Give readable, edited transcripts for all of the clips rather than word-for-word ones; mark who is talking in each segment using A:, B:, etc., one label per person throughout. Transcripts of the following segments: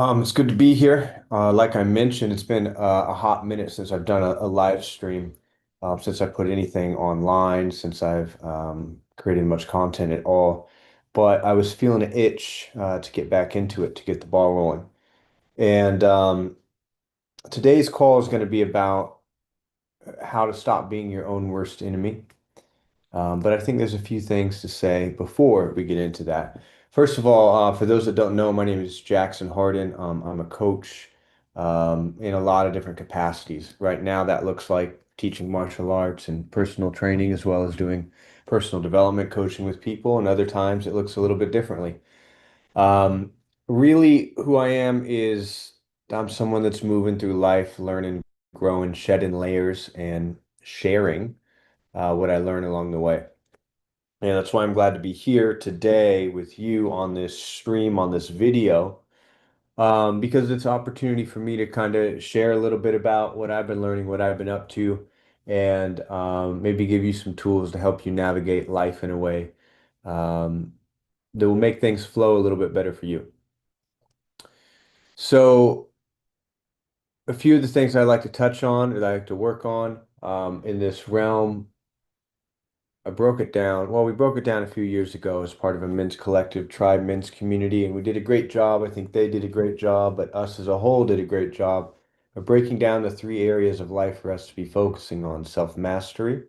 A: It's good to be here. Like I mentioned, it's been a hot minute since I've done a live stream, since I put anything online, since I've created much content at all. But I was feeling an itch to get back into it, to get the ball rolling. And today's call is going to be about how to stop being your own worst enemy. But I think there's a few things to say before we get into that. First of all, for those that don't know, my name is Jackson Hardin. I'm a coach in a lot of different capacities. Right now, that looks like teaching martial arts and personal training, as well as doing personal development coaching with people. And other times, it looks a little bit differently. Um, Really, who I am is I'm someone that's moving through life, learning, growing, shedding layers, and sharing what I learn along the way. And that's why I'm glad to be here today with you on this stream, on this video, because it's an opportunity for me to kind of share a little bit about what I've been learning, what I've been up to, and maybe give you some tools to help you navigate life in a way um, that will make things flow a little bit better for you. So, a few of the things I like to touch on, that I like to work on in this realm. I broke it down. Well, we broke it down a few years ago as part of a men's collective, tribe men's community, and we did a great job. I think they did a great job, but us as a whole did a great job of breaking down the three areas of life for us to be focusing on: self-mastery,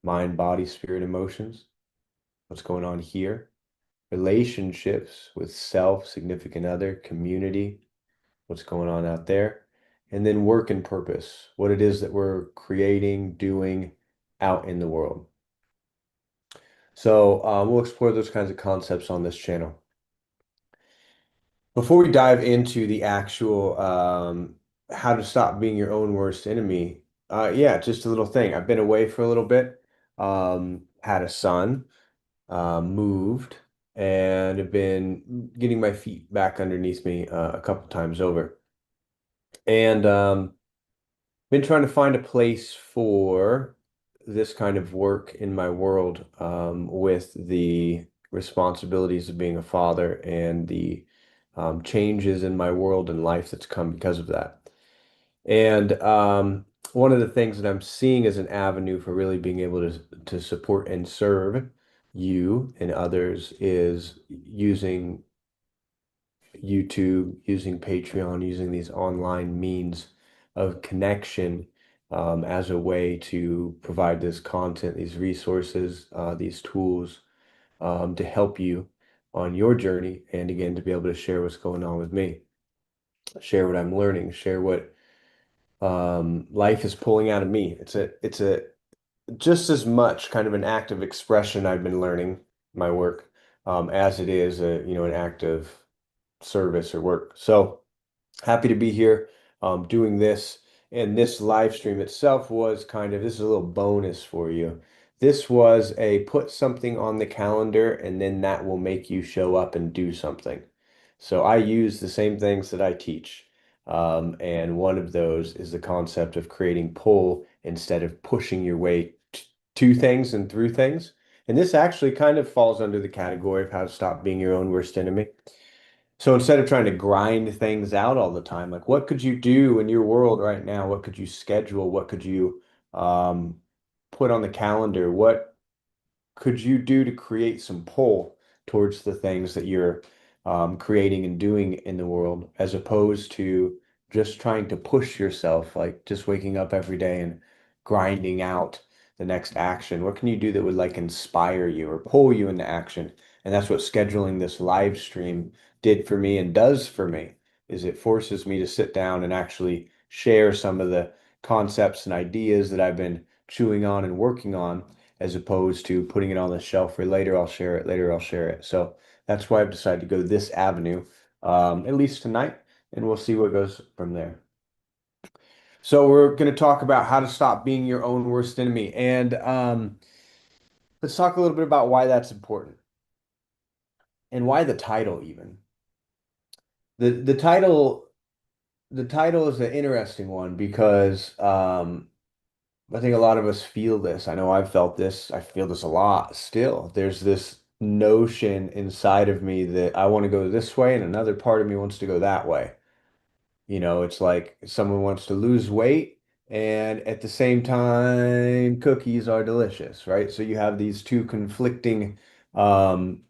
A: mind, body, spirit, emotions, what's going on here, relationships with self, significant other, community, what's going on out there, and then work and purpose, what it is that we're creating, doing out in the world. So we'll explore those kinds of concepts on this channel. Before we dive into the actual how to stop being your own worst enemy, yeah, just a little thing. I've been away for a little bit, had a son, moved, and have been getting my feet back underneath me a couple times over. And been trying to find a place for this kind of work in my world with the responsibilities of being a father and the changes in my world and life that's come because of that. And one of the things that I'm seeing as an avenue for really being able to support and serve you and others is using YouTube, using Patreon, using these online means of connection as a way to provide this content, these resources, these tools to help you on your journey. And again, to be able to share what's going on with me, share what I'm learning, share what life is pulling out of me. It's a just as much kind of an act of expression I've been learning my work as it is an act of service or work. So happy to be here doing this. And this live stream itself was kind of, this is a little bonus for you. This was a put something on the calendar and then that will make you show up and do something. So I use the same things that I teach. And one of those is the concept of creating pull instead of pushing your way to things and through things. And this actually kind of falls under the category of how to stop being your own worst enemy. So instead of trying to grind things out all the time, like what could you do in your world right now? What could you schedule? What could you um, put on the calendar? What could you do to create some pull towards the things that you're creating and doing in the world, as opposed to just trying to push yourself, like just waking up every day and grinding out the next action? What can you do that would like inspire you or pull you into action? And that's what scheduling this live stream did for me and does for me, is it forces me to sit down and actually share some of the concepts and ideas that I've been chewing on and working on, as opposed to putting it on the shelf for later, I'll share it, later, I'll share it. So that's why I've decided to go this avenue, at least tonight, and we'll see what goes from there. So we're going to talk about how to stop being your own worst enemy. And let's talk a little bit about why that's important and why the title even. The title is an interesting one because I think a lot of us feel this. I know I've felt this. I feel this a lot still. There's this notion inside of me that I want to go this way and another part of me wants to go that way. It's like someone wants to lose weight and at the same time cookies are delicious, right? So you have these two conflicting um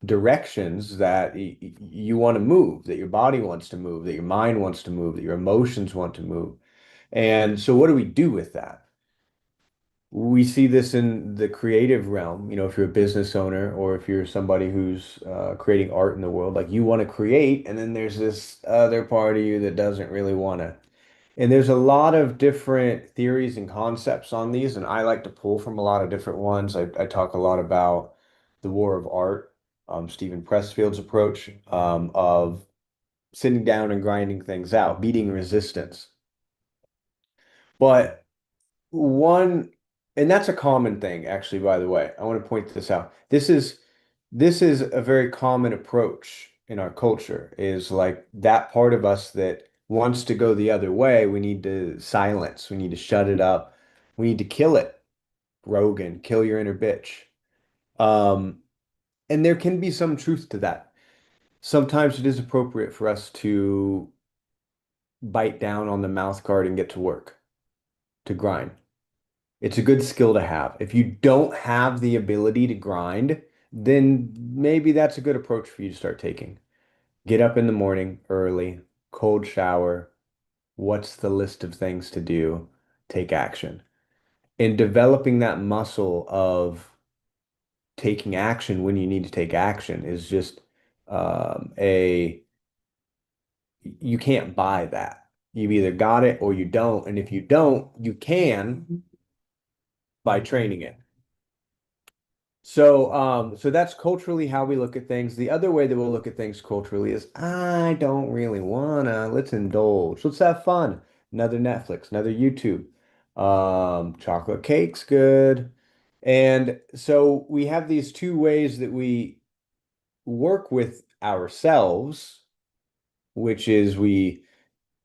A: directions that you want to move, that your body wants to move, that your mind wants to move, that your emotions want to move. And so what do we do with that? We see this in the creative realm. If you're a business owner or if you're somebody who's creating art in the world, like you want to create, and then there's this other part of you that doesn't really want to. And there's a lot of different theories and concepts on these, and I like to pull from a lot of different ones. I talk a lot about the war of art, Stephen Pressfield's approach of sitting down and grinding things out, beating resistance. But one, and that's a common thing, actually, by the way. I want to point this out. This is a very common approach in our culture, is like that part of us that wants to go the other way, we need to silence, we need to shut it up, we need to kill it. Rogan, kill your inner bitch. Um, and there can be some truth to that. Sometimes it is appropriate for us to bite down on the mouth guard and get to work, to grind. It's a good skill to have. If you don't have the ability to grind, then maybe that's a good approach for you to start taking. Get up in the morning early, cold shower. What's the list of things to do? Take action. And developing that muscle of taking action when you need to take action is just you can't buy that. You've either got it or you don't. And if you don't, you can by training it. So that's culturally how we look at things. The other way that we'll look at things culturally is I don't really wanna. Let's indulge. Let's have fun. Another Netflix, another YouTube. Chocolate cake's good. And so we have these two ways that we work with ourselves, which is we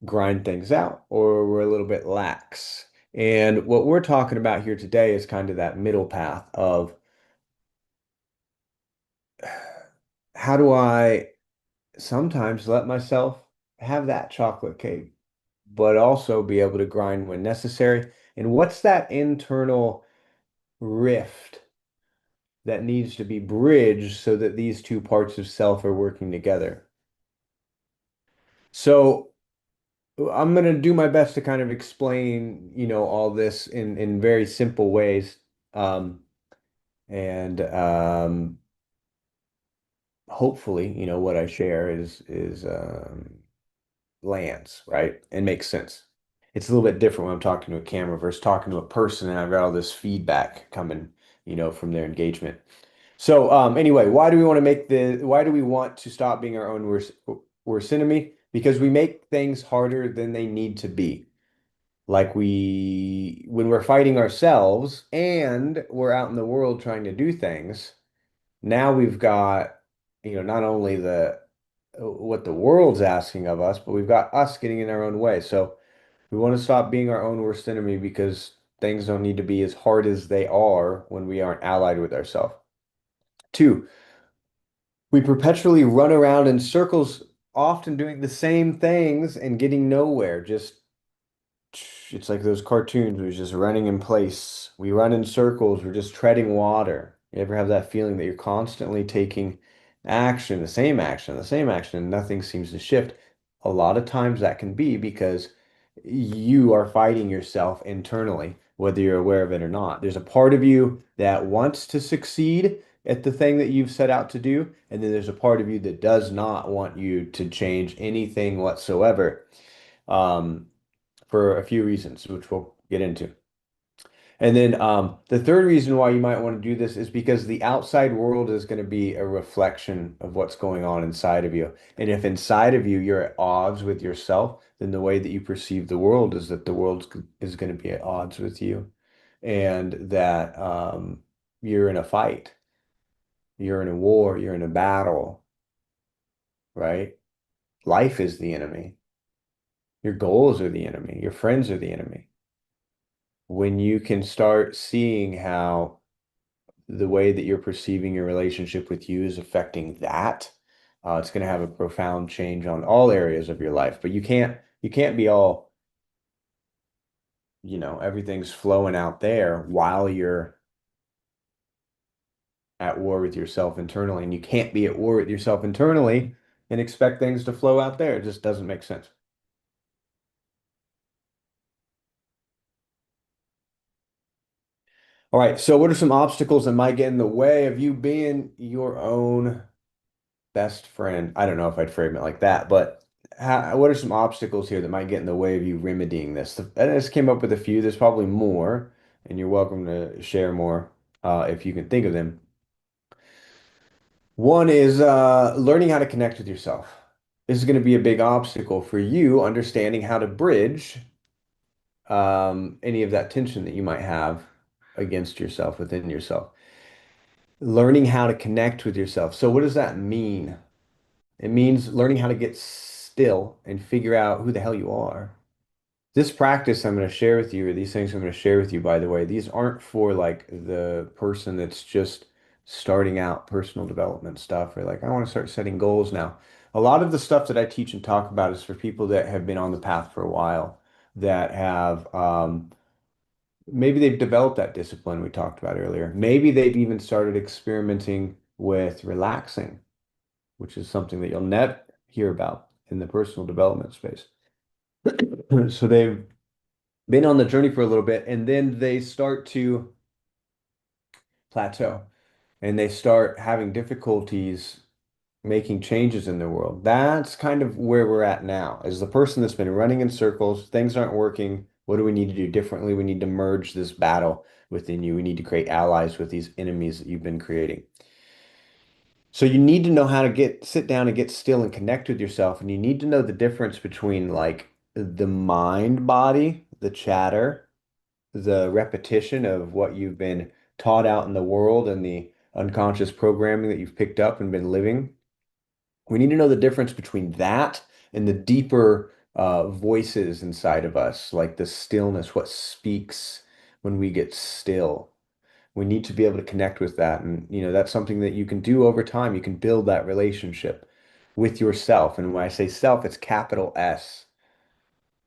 A: grind things out or we're a little bit lax. And what we're talking about here today is kind of that middle path of how do I sometimes let myself have that chocolate cake, but also be able to grind when necessary. And what's that internal rift that needs to be bridged so that these two parts of self are working together? So I'm going to do my best to kind of explain, all this in very simple ways. Um, and hopefully, what I share is lands, right? And makes sense. It's a little bit different when I'm talking to a camera versus talking to a person and I've got all this feedback coming, from their engagement. So anyway, why do we want to stop being our own worst enemy? Because we make things harder than they need to be. Like when we're fighting ourselves and we're out in the world trying to do things, now we've got, not only the what the world's asking of us, but we've got us getting in our own way. So we want to stop being our own worst enemy because things don't need to be as hard as they are when we aren't allied with ourselves. Two, we perpetually run around in circles, often doing the same things and getting nowhere. Just it's like those cartoons, we're just running in place. We run in circles, we're just treading water. You ever have that feeling that you're constantly taking action, the same action, and nothing seems to shift? A lot of times that can be because you are fighting yourself internally, whether you're aware of it or not. There's a part of you that wants to succeed at the thing that you've set out to do, and then there's a part of you that does not want you to change anything whatsoever. Um, for a few reasons, which we'll get into. And then the third reason why you might want to do this is because the outside world is going to be a reflection of what's going on inside of you. And if inside of you you're at odds with yourself, then the way that you perceive the world is that the world is going to be at odds with you, and that you're in a fight, you're in a war, you're in a battle, right? Life is the enemy. Your goals are the enemy. Your friends are the enemy. When you can start seeing how the way that you're perceiving your relationship with you is affecting that, it's going to have a profound change on all areas of your life. But you can't be all, everything's flowing out there while you're at war with yourself internally. And you can't be at war with yourself internally and expect things to flow out there. It just doesn't make sense. All right, so what are some obstacles that might get in the way of you being your own best friend? I don't know if I'd frame it like that, but what are some obstacles here that might get in the way of you remedying this? I just came up with a few. There's probably more, and you're welcome to share more if you can think of them. One is learning how to connect with yourself. This is going to be a big obstacle for you, understanding how to bridge any of that tension that you might have against yourself, within yourself. Learning how to connect with yourself. So, what does that mean? It means learning how to get still and figure out who the hell you are. This practice I'm going to share with you, or these things I'm going to share with you, by the way, these aren't for like the person that's just starting out personal development stuff or like, I want to start setting goals now. A lot of the stuff that I teach and talk about is for people that have been on the path for a while, that have maybe they've developed that discipline we talked about earlier. Maybe they've even started experimenting with relaxing, which is something that you'll never hear about in the personal development space. So they've been on the journey for a little bit, and then they start to plateau and they start having difficulties making changes in their world. That's kind of where we're at now. As the person that's been running in circles, things aren't working. What do we need to do differently? We need to merge this battle within you. We need to create allies with these enemies that you've been creating. So you need to know how to sit down and get still and connect with yourself. And you need to know the difference between like the mind body, the chatter, the repetition of what you've been taught out in the world and the unconscious programming that you've picked up and been living. We need to know the difference between that and the deeper voices inside of us, like the stillness, what speaks when we get still. We need to be able to connect with that. And, that's something that you can do over time. You can build that relationship with yourself. And when I say self, it's capital S.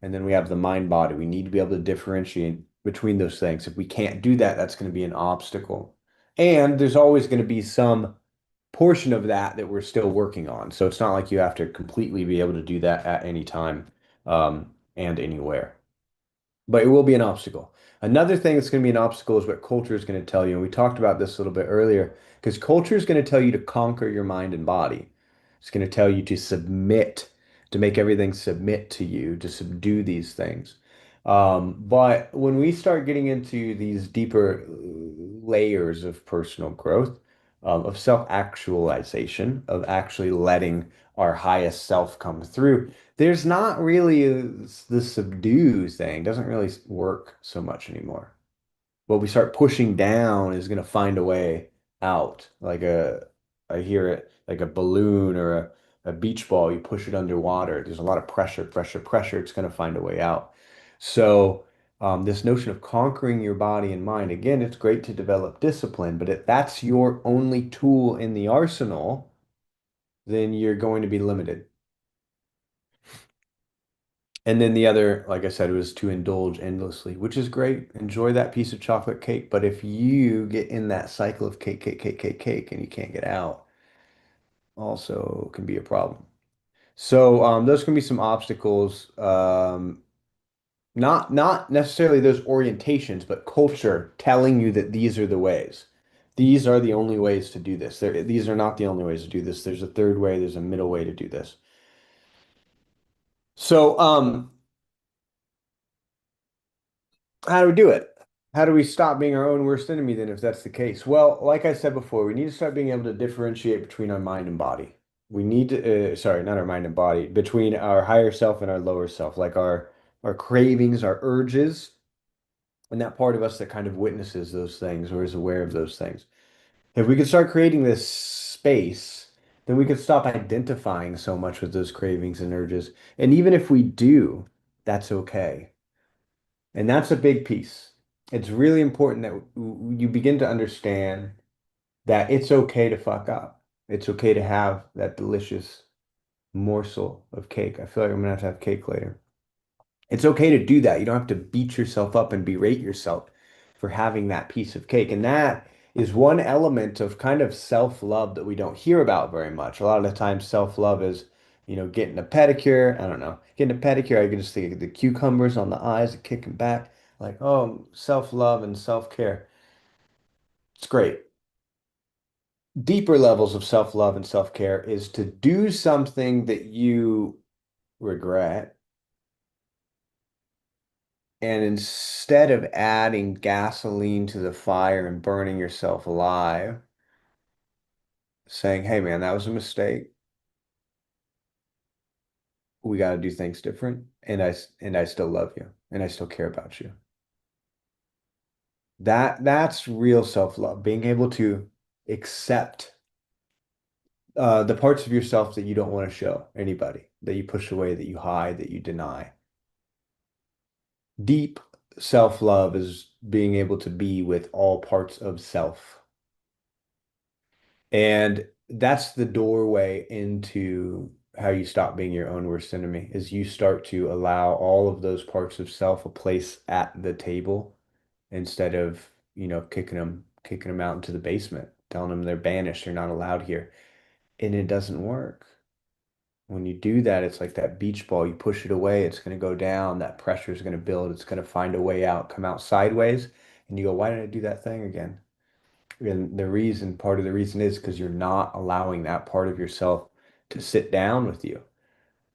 A: And then we have the mind body. We need to be able to differentiate between those things. If we can't do that, that's going to be an obstacle. And there's always going to be some portion of that that we're still working on. So it's not like you have to completely be able to do that at any time and anywhere, but it will be an obstacle. Another thing that's going to be an obstacle is what culture is going to tell you. And we talked about this a little bit earlier, because culture is going to tell you to conquer your mind and body. It's going to tell you to submit, to make everything submit to you, to subdue these things. But when we start getting into these deeper layers of personal growth, of self-actualization, of actually letting our highest self come through, there's not really the subdue thing doesn't really work so much anymore. What we start pushing down is going to find a way out. I hear it like a balloon or a beach ball. You push it underwater. There's a lot of pressure, pressure, pressure. It's going to find a way out. So, this notion of conquering your body and mind, again, it's great to develop discipline, but if that's your only tool in the arsenal, then you're going to be limited. And then the other, like I said, was to indulge endlessly, which is great. Enjoy that piece of chocolate cake. But if you get in that cycle of cake, cake, cake, cake, cake, and you can't get out, also can be a problem. So those can be some obstacles. Not necessarily those orientations, but culture telling you that these are the ways. These are the only ways to do this. These are not the only ways to do this. There's a third way, there's a middle way to do this. So, how do we do it? How do we stop being our own worst enemy then, if that's the case? Well, like I said before, we need to start being able to differentiate between our mind and body. We need to, sorry, not our mind and body, between our higher self and our lower self, like our cravings, our urges, and that part of us that kind of witnesses those things or is aware of those things. If we could start creating this space, then we could stop identifying so much with those cravings and urges. And even if we do, that's okay. And that's a big piece. It's really important that you begin to understand. that it's okay to fuck up. It's okay to have that delicious morsel of cake. I feel like I'm gonna have to have cake later. It's okay to do that. You don't have to beat yourself up and berate yourself for having that piece of cake. And that is one element of kind of self-love that we don't hear about very much. A lot of the time, self-love is, getting a pedicure. I don't know. Getting a pedicure, I can just think of the cucumbers on the eyes, kicking back, like, oh, self-love and self-care. It's great. Deeper levels of self-love and self-care is to do something that you regret. And instead of adding gasoline to the fire and burning yourself alive, saying, hey man, that was a mistake. We got to do things different. And I still love you and I still care about you. That's real self-love, being able to accept the parts of yourself that you don't want to show anybody, that you push away, that you hide, that you deny. Deep self-love is being able to be with all parts of self. And that's the doorway into how you stop being your own worst enemy, is you start to allow all of those parts of self a place at the table instead of, kicking them out into the basement, telling them they're banished, they're not allowed here. And it doesn't work. When you do that, it's like that beach ball. You push it away, it's going to go down. That pressure is going to build. It's going to find a way out, come out sideways. And you go, why did I do that thing again? And part of the reason is because you're not allowing that part of yourself to sit down with you,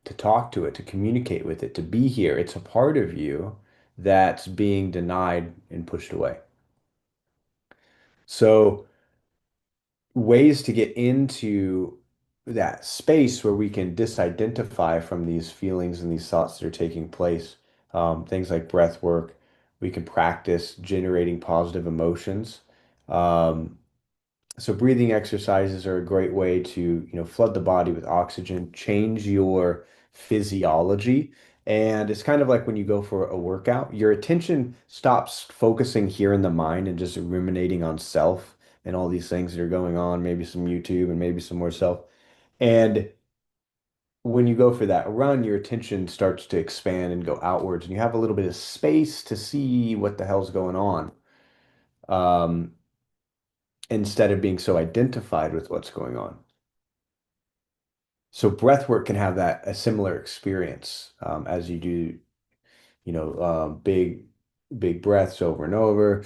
A: to talk to it, to communicate with it, to be here. It's a part of you that's being denied and pushed away. So, ways to get into that space where we can disidentify from these feelings and these thoughts that are taking place, things like breath work. We can practice generating positive emotions. Um, So breathing exercises are a great way to, flood the body with oxygen, change your physiology. And it's kind of like when you go for a workout, your attention stops focusing here in the mind and just ruminating on self and all these things that are going on, maybe some YouTube and maybe some more self. And when you go for that run, your attention starts to expand and go outwards, and you have a little bit of space to see what the hell's going on. Um, Instead of being so identified with what's going on. So breath work can have a similar experience as you do, big breaths over and over.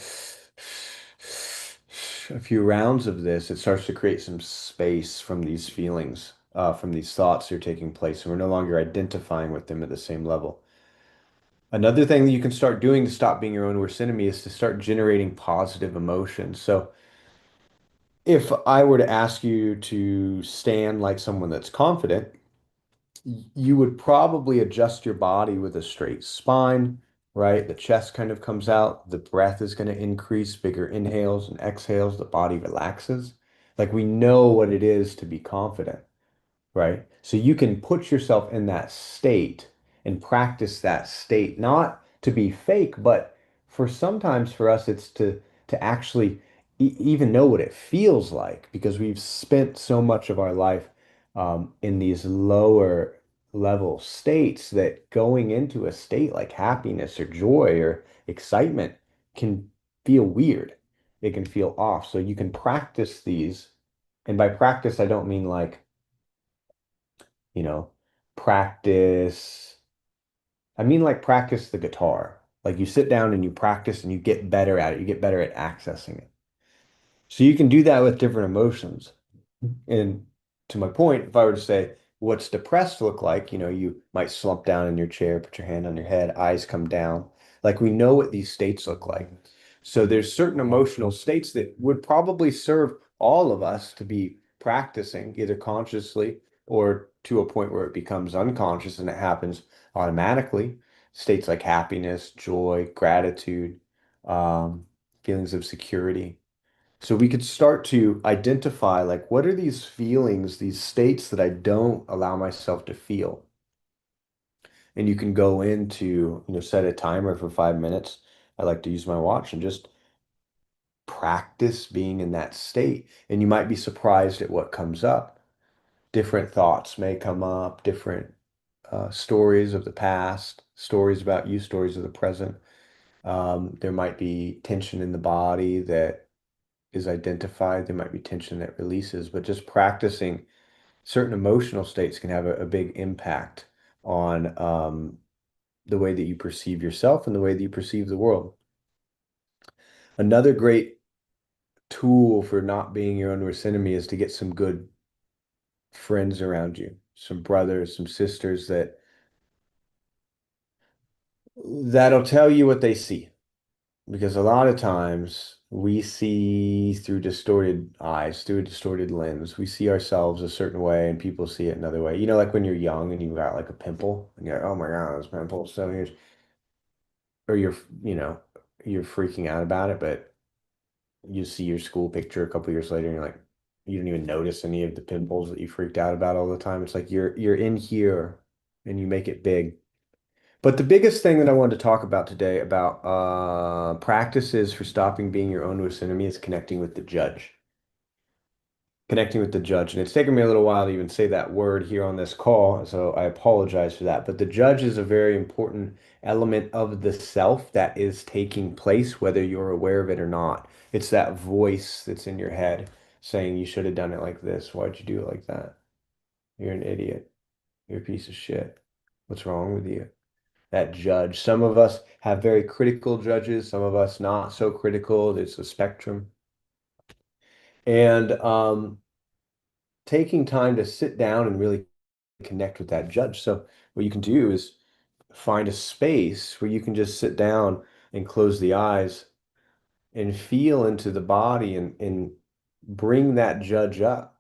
A: A few rounds of this, it starts to create some space from these feelings, from these thoughts that are taking place, and we're no longer identifying with them at the same level. Another thing that you can start doing to stop being your own worst enemy is to start generating positive emotions. So if I were to ask you to stand like someone that's confident, you would probably adjust your body with a straight spine, right? The chest kind of comes out, the breath is going to increase, bigger inhales and exhales, the body relaxes. Like we know what it is to be confident, right? So you can put yourself in that state and practice that state, not to be fake, but sometimes for us, it's to actually even know what it feels like because we've spent so much of our life in these lower level states that going into a state like happiness or joy or excitement can feel weird. It can feel off. So you can practice these. And by practice, I don't mean like, you know, practice. I mean, like practice the guitar. Like you sit down and you practice and you get better at it. You get better at accessing it. So you can do that with different emotions. And to my point, if I were to say, what's depressed look like? You might slump down in your chair, put your hand on your head, eyes come down. Like we know what these states look like. So there's certain emotional states that would probably serve all of us to be practicing either consciously or to a point where it becomes unconscious and it happens automatically. States like happiness, joy, gratitude, um, feelings of security. So we could start to identify like what are these feelings, these states that I don't allow myself to feel. And you can go into, set a timer for 5 minutes. I like to use my watch and just practice being in that state. And you might be surprised at what comes up. Different thoughts may come up, different stories of the past, stories about you, stories of the present. There might be tension in the body that is identified. There might be tension that releases, but just practicing certain emotional states can have a big impact on the way that you perceive yourself and the way that you perceive the world. Another great tool for not being your own worst enemy is to get some good friends around you, some brothers, some sisters that'll tell you what they see. Because a lot of times we see through distorted eyes, through a distorted lens. We see ourselves a certain way and people see it another way. You know, like when you're young and you got like a pimple and you're like, oh my God, this pimple. So here's, or you know, you're freaking out about it, but you see your school picture a couple years later and you're like, you don't even notice any of the pimples that you freaked out about all the time. It's like you're in here and you make it big. But the biggest thing that I wanted to talk about today about practices for stopping being your own worst enemy is connecting with the judge. Connecting with the judge. And it's taken me a little while to even say that word here on this call, so I apologize for that. But the judge is a very important element of the self that is taking place, whether you're aware of it or not. It's that voice that's in your head saying you should have done it like this. Why'd you do it like that? You're an idiot. You're a piece of shit. What's wrong with you? That judge. Some of us have very critical judges, some of us not so critical. There's a spectrum. And taking time to sit down and really connect with that judge. So what you can do is find a space where you can just sit down and close the eyes and feel into the body and bring that judge up.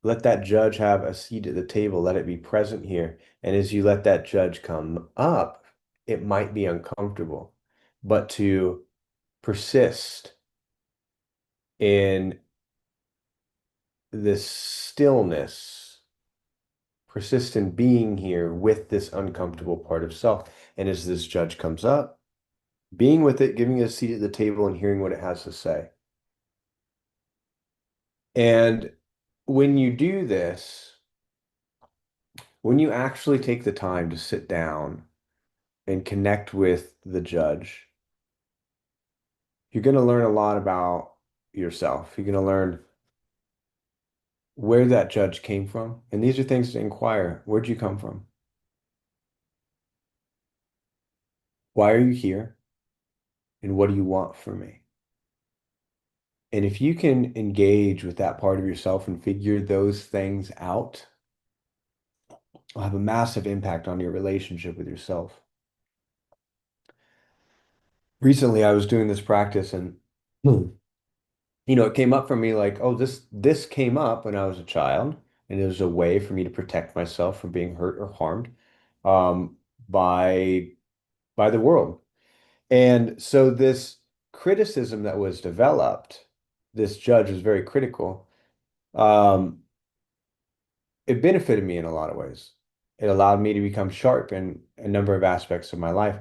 A: Let that judge have a seat at the table. Let it be present here. And as you let that judge come up, it might be uncomfortable, but to persist in this stillness, persist in being here with this uncomfortable part of self. And as this judge comes up, being with it, giving it a seat at the table and hearing what it has to say. And when you do this, when you actually take the time to sit down and connect with the judge, you're going to learn a lot about yourself. You're going to learn where that judge came from. And these are things to inquire. Where'd you come from? Why are you here? And what do you want from me? And if you can engage with that part of yourself and figure those things out, it'll have a massive impact on your relationship with yourself. Recently, I was doing this practice and it came up for me like, oh, this came up when I was a child, and it was a way for me to protect myself from being hurt or harmed um, by by the world. And so this criticism that was developed, this judge was very critical. Um, it benefited me in a lot of ways. It allowed me to become sharp in a number of aspects of my life.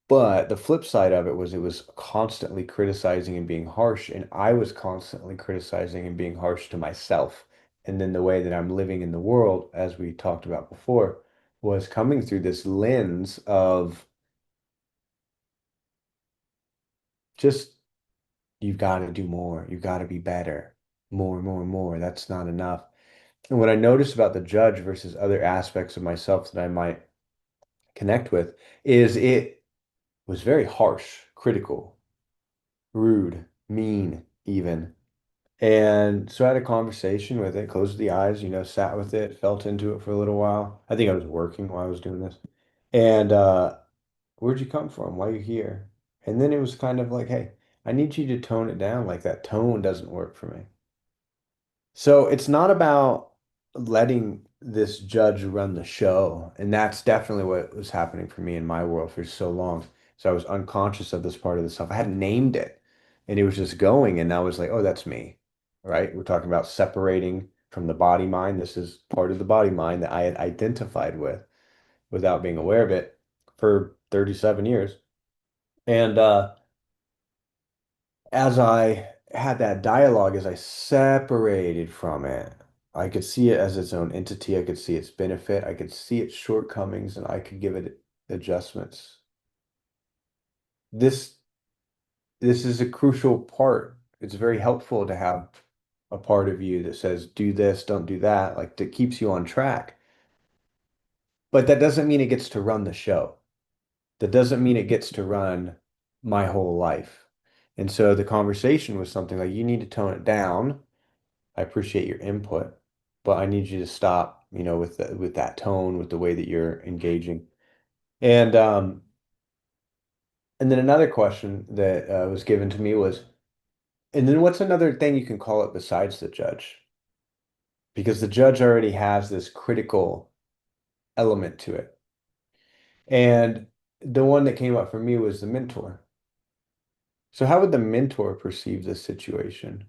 A: But the flip side of it was constantly criticizing and being harsh, and I was constantly criticizing and being harsh to myself. And then the way that I'm living in the world, as we talked about before, was coming through this lens of just you've got to do more, you've got to be better, more, more, more. That's not enough. And what I noticed about the judge versus other aspects of myself that I might connect with is it was very harsh, critical, rude, mean, even. And so I had a conversation with it, closed the eyes, sat with it, felt into it for a little while. I think I was working while I was doing this. And where'd you come from? Why are you here? And then it was kind of like, hey, I need you to tone it down. Like that tone doesn't work for me. So it's not about letting this judge run the show. And that's definitely what was happening for me in my world for so long. So I was unconscious of this part of the self. I hadn't named it. And it was just going. And I was like, oh, that's me. Right? We're talking about separating from the body mind. This is part of the body mind that I had identified with without being aware of it for 37 years. And as I had that dialogue, as I separated from it, I could see it as its own entity. I could see its benefit. I could see its shortcomings, and I could give it adjustments. This this is a crucial part. It's very helpful to have a part of you that says, do this, don't do that, like that keeps you on track. But that doesn't mean it gets to run the show. That doesn't mean it gets to run my whole life. And so the conversation was something like, you need to tone it down. I appreciate your input, but I need you to stop, with that tone, with the way that you're engaging. And and then another question that was given to me was, and then what's another thing you can call it besides the judge? Because the judge already has this critical element to it. And the one that came up for me was the mentor. So how would the mentor perceive this situation?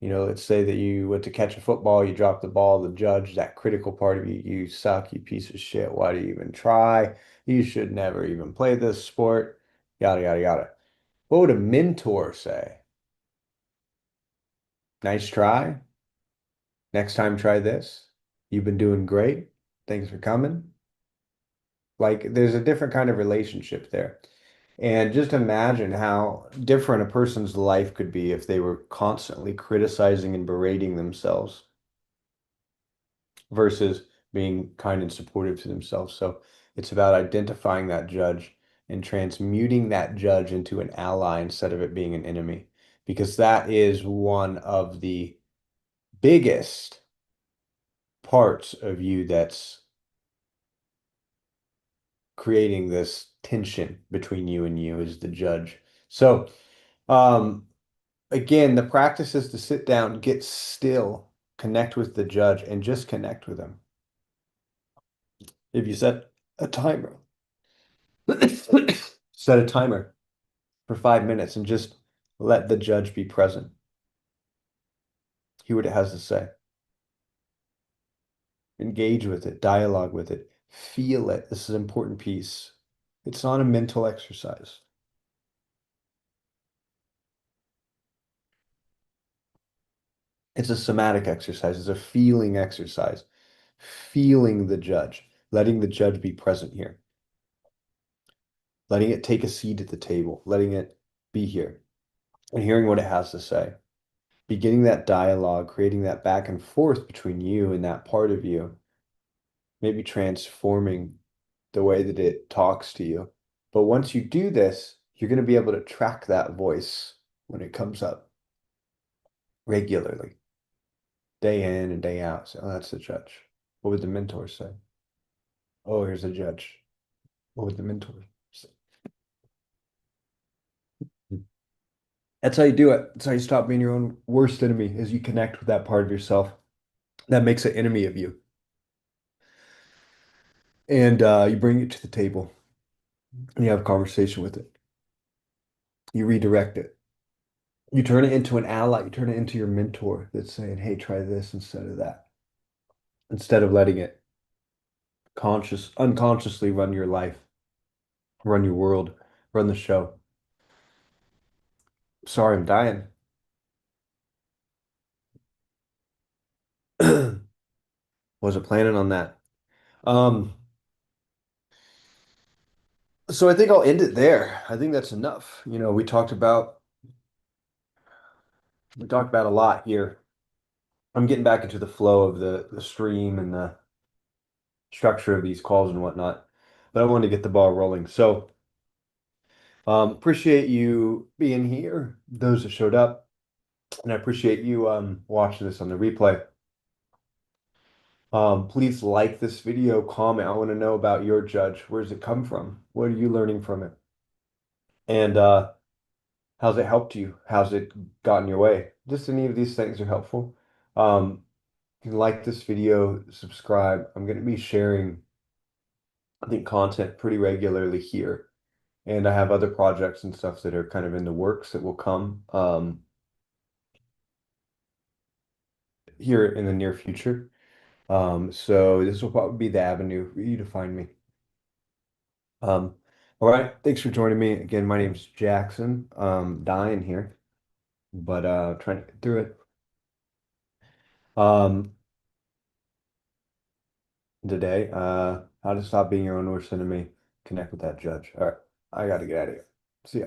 A: Let's say that you went to catch a football, you dropped the ball, the judge, that critical part of you, you suck, you piece of shit. Why do you even try? You should never even play this sport, yada, yada, yada. What would a mentor say? Nice try. Next time, try this. You've been doing great. Thanks for coming. Like, there's a different kind of relationship there. And just imagine how different a person's life could be if they were constantly criticizing and berating themselves versus being kind and supportive to themselves. So it's about identifying that judge and transmuting that judge into an ally instead of it being an enemy, because that is one of the biggest parts of you that's creating this tension between you and you is the judge. So, um, again, the practice is to sit down, get still, connect with the judge, and just connect with him. If you set a timer, set a timer for 5 minutes and just let the judge be present. Hear what it has to say. Engage with it, dialogue with it, feel it. This is an important piece. It's not a mental exercise. It's a somatic exercise. It's a feeling exercise. Feeling the judge, letting the judge be present here, letting it take a seat at the table, letting it be here, and hearing what it has to say. Beginning that dialogue, creating that back and forth between you and that part of you, maybe transforming the way that it talks to you. But once you do this, you're going to be able to track that voice when it comes up regularly, day in and day out. So, oh, that's the judge. What would the mentor say? Oh, here's a judge. What would the mentor say? That's how you do it. That's how you stop being your own worst enemy, as you connect with that part of yourself that makes an enemy of you. And you bring it to the table and you have a conversation with it. You redirect it. You turn it into an ally. You turn it into your mentor that's saying, hey, try this instead of that. Instead of letting it unconsciously run your life, run your world, run the show. Sorry, I'm dying. Wasn't planning on that. Um, so I think I'll end it there. I think that's enough. We talked about a lot here. I'm getting back into the flow of the stream and the structure of these calls and whatnot, but I wanted to get the ball rolling. So, appreciate you being here, those that showed up, and I appreciate you watching this on the replay. Please like this video, comment. I want to know about your judge. Where does it come from? What are you learning from it? And how's it helped you? How's it gotten your way? Just any of these things are helpful. You can like this video, subscribe. I'm going to be sharing, I think, content pretty regularly here. And I have other projects and stuff that are kind of in the works that will come here in the near future. So this will probably be the avenue for you to find me. Um, all right. Thanks for joining me. Again, my name's Jackson. Dying here. but trying to get through it. Um, Today, how to stop being your own worst enemy. Connect with that judge. All right, I gotta get out of here. See ya.